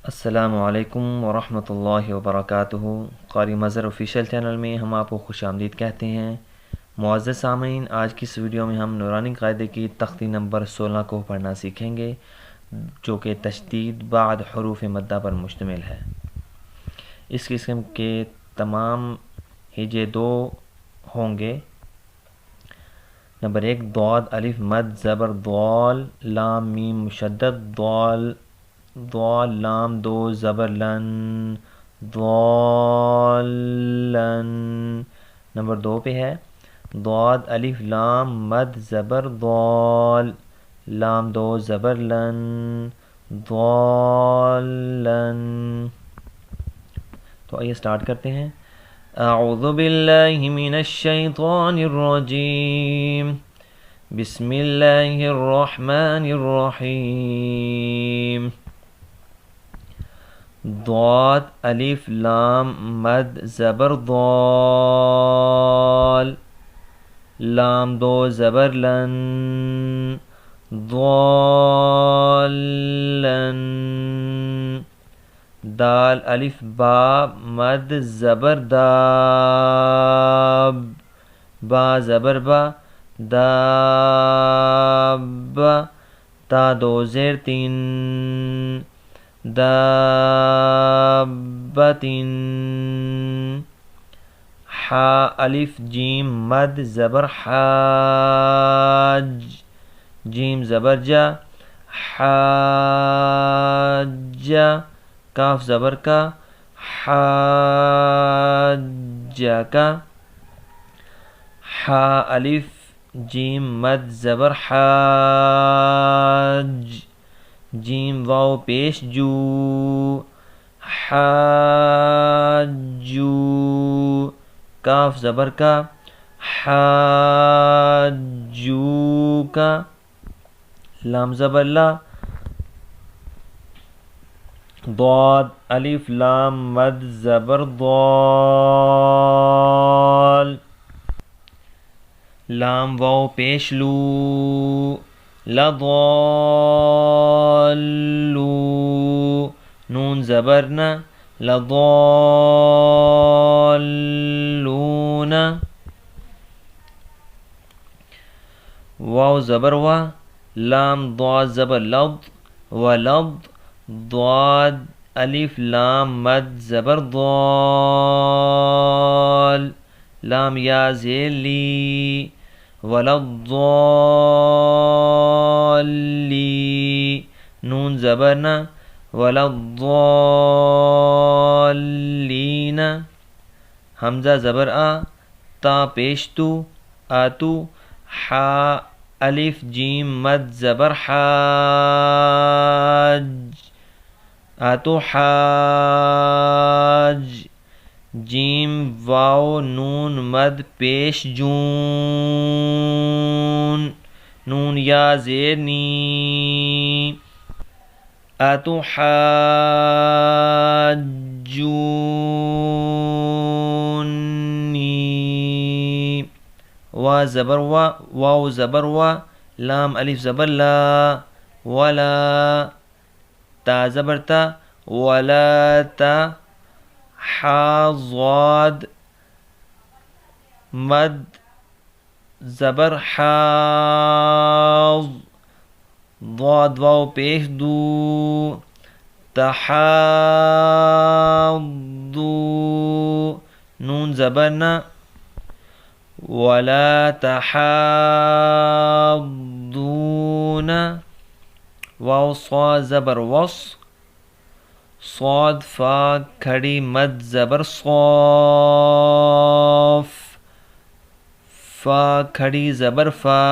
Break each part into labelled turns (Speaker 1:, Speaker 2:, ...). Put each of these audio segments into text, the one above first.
Speaker 1: السلام علیکم ورحمۃ اللہ وبرکاتہ۔ قاری مظہر آفیشیل چینل میں ہم آپ کو خوش آمدید کہتے ہیں۔ معزز سامعین، آج کی اس ویڈیو میں ہم نورانی قاعدے کی تختی نمبر 16 کو پڑھنا سیکھیں گے، جو کہ تشدید بعد حروف مدہ پر مشتمل ہے۔ اس قسم کے تمام ہجے دو ہوں گے۔ نمبر 1 ضاد الف مد زبر ضال لام میم مشدد ضال ضال لام دو زبر لن ضالن۔ نمبر 2 پہ ہے ضاد الف لام مد زبر ضال لام دو زبر لن ضالن۔ تو آئیے سٹارٹ کرتے ہیں۔ اعوذ باللہ من الشیطان الرجیم، بسم اللہ الرحمن الرحیم۔ ضاد الف لام مد زبر ضال لام دو زبر لن ضالن۔ دال الف با مد زبر داب با زبر با داب تا دو زیر تین دابتن۔ حا الف جیم مد زبر حاج جیم زبر جا حاج کاف زبر کا حاج کا۔ حا الف جیم مد زبر حاج جیم واو پیش جو حاجو کاف زبر کا حاجو کا۔ لام زبر لا ضاد الف لام مد زبر ضال لام واو پیش لو لضالو نون زبرنا لضالون۔ واو زبر وا لام ضاد زبر لض ولض ضاد الف لام مد زبر ضال لام یا زیر لی ولضالی نون زبرنا ولضالین۔ حمزہ زبر آ تا پیش تو آتو حا الف جیم مد زبر حاج آتو حاج جیم واو نون مد پیش جون نون یا زیر نی آتو حاجونی۔ وا زبر وا واو زبر وا لام الف زبر لا ولا تا زبر تا ولا تا حا ضاد مد زبر حاض ضاد واو پیش دو تحاضو نون زبرنا ولا تحاضون۔ واو صاد زبر وص صاد فا کھڑی مد زبر صاف فا کھڑی زبر فا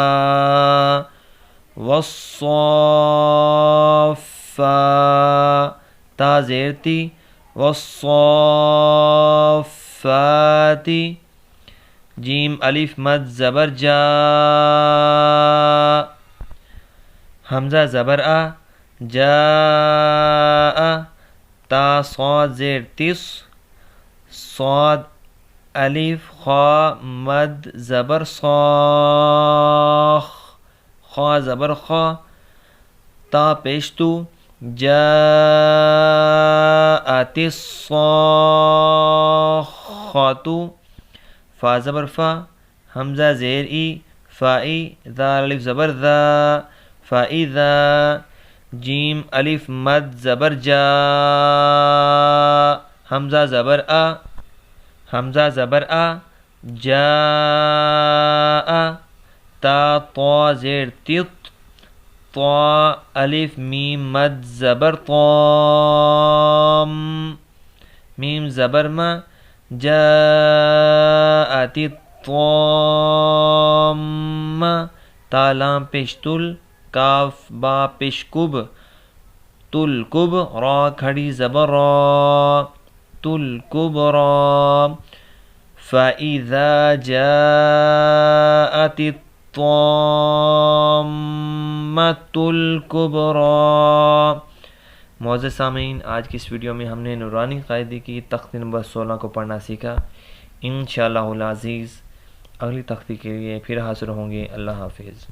Speaker 1: والصافا تا زیرتی والصافاتی جیم الف مد زبر جا حمزہ زبر آ جاء تا صاد زیر تس صاد الف خا مد زبر صاخ خا زبر خا تا پیش تو جاء الصاخات فا زبر فا حمزہ زیر ای فائی ذال الف زبر ذا فاذا جیم الف مد زبر جا حمزہ زبر آ جاء تا طا زیر تط طا الف میم مد زبر طام میم زبر ما جاءت الطام تا لام پیش تل کاف با پیش کب تل کب را کھڑی زبر را تل کب را فَإِذَا جَاءَتِ الطَّامَّةُ الْكُبْرَى۔ معزز سامعین، آج کی اس ویڈیو میں ہم نے نورانی قاعدے کی تختی نمبر 16 کو پڑھنا سیکھا۔ انشاءاللہ العزیز اگلی تختی کے لیے پھر حاضر ہوں گے۔ اللہ حافظ۔